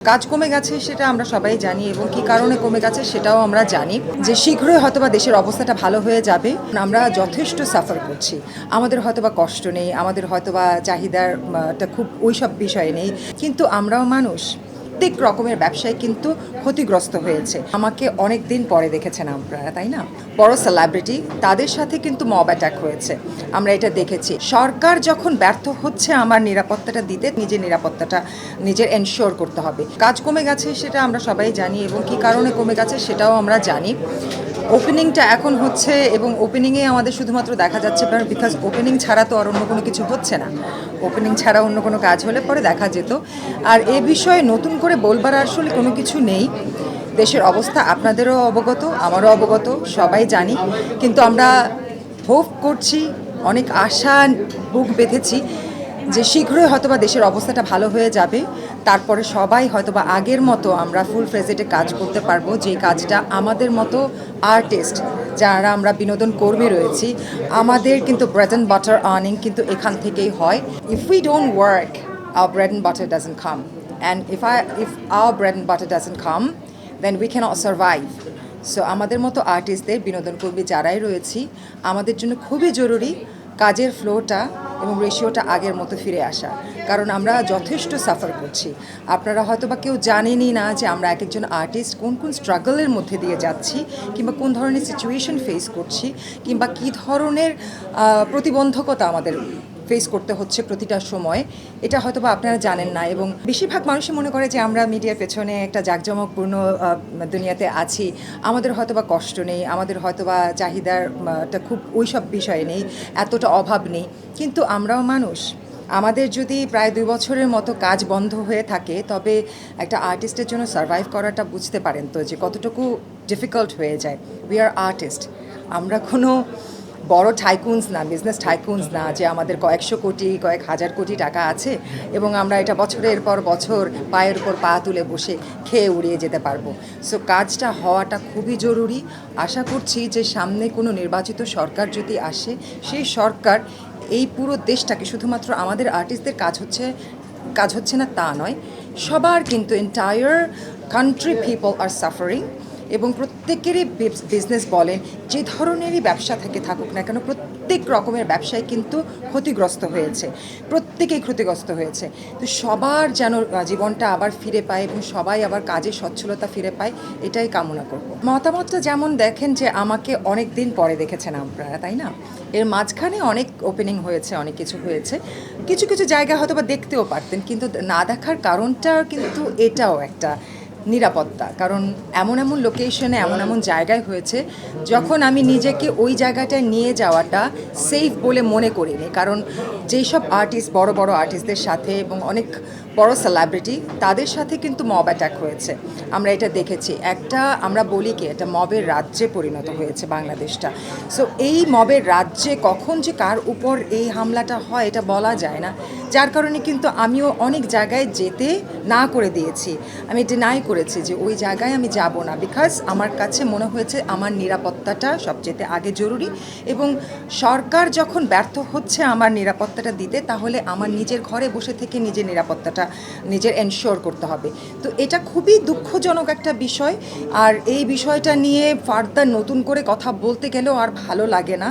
কাজ কমে গেছে সেটা আমরা সবাই জানি এবং কি কারণে কমে গেছে সেটাও আমরা জানি যে শীঘ্রই হয়তোবা দেশের অবস্থাটা ভালো হয়ে যাবে। আমরা যথেষ্ট সাফার করছি, আমাদের হয়তোবা কষ্ট নেই, আমাদের হয়তোবা চাহিদার টা খুব ওইসব বিষয় নেই, কিন্তু আমরাও মানুষ। প্রত্যেক রকমের ব্যবসায় কিন্তু ক্ষতিগ্রস্ত হয়েছে। আমাকে অনেক দিন পরে দেখেছেন আপনারা, তাই না? বড় সেলিব্রিটি, তাদের সাথে কিন্তু মব অ্যাটাক হয়েছে, আমরা এটা দেখেছি। সরকার যখন ব্যর্থ হচ্ছে আমার নিরাপত্তাটা দিতে, নিজের নিরাপত্তাটা নিজের এনশিওর করতে হবে। কাজ কমে গেছে সেটা আমরা সবাই জানি এবং কি কারণে কমে গেছে সেটাও আমরা জানি। ওপেনিংটা এখন হচ্ছে এবং ওপেনিংয়ে আমাদের শুধুমাত্র দেখা যাচ্ছে বিকজ ওপেনিং ছাড়া তো আর অন্য কোনো কিছু হচ্ছে না। ওপেনিং ছাড়া অন্য কোনো কাজ হলে পরে দেখা যেত। আর এ বিষয়ে নতুন করে বলবার আসলে কোনো কিছু নেই। দেশের অবস্থা আপনাদেরও অবগত, আমারও অবগত, সবাই জানি। কিন্তু আমরা হোপ করছি, অনেক আশা বুক বেঁধেছি যে শীঘ্রই হয়তোবা দেশের অবস্থাটা ভালো হয়ে যাবে। তারপরে সবাই হয়তোবা আগের মতো আমরা ফুল ফ্লেজেডে কাজ করতে পারবো, যে কাজটা আমাদের মতো আর্টিস্ট যারা আমরা বিনোদন কর্মী রয়েছি, আমাদের কিন্তু ব্রেড অ্যান্ড বাটার আর্নিং কিন্তু এখান থেকেই হয়। If we don't work, our bread and butter doesn't come, and if our bread and butter doesn't come, then we can't survive. So আমাদের মতো আর্টিস্টদের, বিনোদন কর্মী যারাই রয়েছি, আমাদের জন্য খুবই জরুরি কাজের ফ্লোটা এবং রেশিওটা আগের মতো ফিরে আসা। কারণ আমরা যথেষ্ট সাফার করছি। আপনারা হয়তো বা কেউ জানেনই না যে আমরা এক একজন আর্টিস্ট কোন কোন স্ট্রাগলের মধ্যে দিয়ে যাচ্ছি, কিংবা কোন ধরনের সিচুয়েশন ফেস করছি, কিংবা কী ধরনের প্রতিবন্ধকতা আমাদের ফেস করতে হচ্ছে প্রতিটা সময়। এটা হয়তো বা আপনারা জানেন না। এবং বেশিরভাগ মানুষই মনে করে যে আমরা মিডিয়ার পেছনে একটা জাঁকজমকপূর্ণ দুনিয়াতে আছি, আমাদের হয়তো বা কষ্ট নেই, আমাদের হয়তো বা চাহিদার টা খুব ওইসব বিষয় নেই, এতটা অভাব নেই, কিন্তু আমরাও মানুষ। আমাদের যদি প্রায় 2 বছরের মতো কাজ বন্ধ হয়ে থাকে, তবে একটা আর্টিস্টের জন্য সার্ভাইভ করাটা বুঝতে পারেন তো যে কতটুকু ডিফিকাল্ট হয়ে যায়। উই আর আর্টিস্ট, আমরা কোনো বড় টাইকুনস না, বিজনেস টাইকুনস না যে আমাদের কয়েকশো কোটি, কয়েক হাজার কোটি টাকা আছে এবং আমরা এটা বছরের পর বছর পায়ের উপর পা তুলে বসে খেয়ে উড়িয়ে যেতে পারবো। সো কাজটা হওয়াটা খুবই জরুরি। আশা করছি যে সামনে কোনো নির্বাচিত সরকার যদি আসে, সেই সরকার এই পুরো দেশটাকে, শুধুমাত্র আমাদের আর্টিস্টদের কাজ হচ্ছে না তা নয়, সবার কিন্তু entire country people are suffering. এবং প্রত্যেকেরই বিজনেস বলেন, যে ধরনেরই ব্যবসা থেকে থাকুক না কেন, প্রত্যেক রকমের ব্যবসায় কিন্তু ক্ষতিগ্রস্ত হয়েছে, প্রত্যেকেই ক্ষতিগ্রস্ত হয়েছে। তো সবার যেন জীবনটা আবার ফিরে পায় এবং সবাই আবার কাজে সচ্ছলতা ফিরে পায়, এটাই কামনা করব। মতামতটা যেমন দেখেন যে আমাকে অনেক দিন পরে দেখেছেন আপনারা, তাই না? এর মাঝখানে অনেক ওপেনিং হয়েছে, অনেক কিছু হয়েছে, কিছু কিছু জায়গা হয়তো বা দেখতেও পারতেন, কিন্তু না দেখার কারণটা কিন্তু এটাও একটা নিরাপত্তা। কারণ এমন এমন লোকেশনে, এমন এমন জায়গায় হয়েছে যখন আমি নিজেকে ওই জায়গাটায় নিয়ে যাওয়াটা সেফ বলে মনে করিনি। কারণ যেই সব আর্টিস্ট, বড় বড় আর্টিস্টদের সাথে এবং অনেক বড় সেলিব্রিটি, তাদের সাথে কিন্তু মব অ্যাটাক হয়েছে, আমরা এটা দেখেছি। আমরা বলি কি, এটা মবের রাজ্যে পরিণত হয়েছে বাংলাদেশটা। সো এই মবের রাজ্যে কখন যে কার উপর এই হামলাটা হয় এটা বলা যায় না। যার কারণে কিন্তু আমিও অনেক জায়গায় যেতে না করে দিয়েছি, আমি ডিনাই করেছি যে ওই জায়গায় আমি যাব না, বিকজ আমার কাছে মনে হয়েছে আমার নিরাপত্তাটা সবচেয়ে আগে জরুরি। এবং সরকার যখন ব্যর্থ হচ্ছে আমার নিরাপত্তাটা দিতে, তাহলে আমার নিজের ঘরে বসে থেকে নিজের নিরাপত্তাটা নিজের এনশিওর করতে হবে। তো এটা খুবই দুঃখজনক একটা বিষয়। আর এই বিষয়টা নিয়ে ফার্দার নতুন করে কথা বলতে গেলেও আর ভালো লাগে না।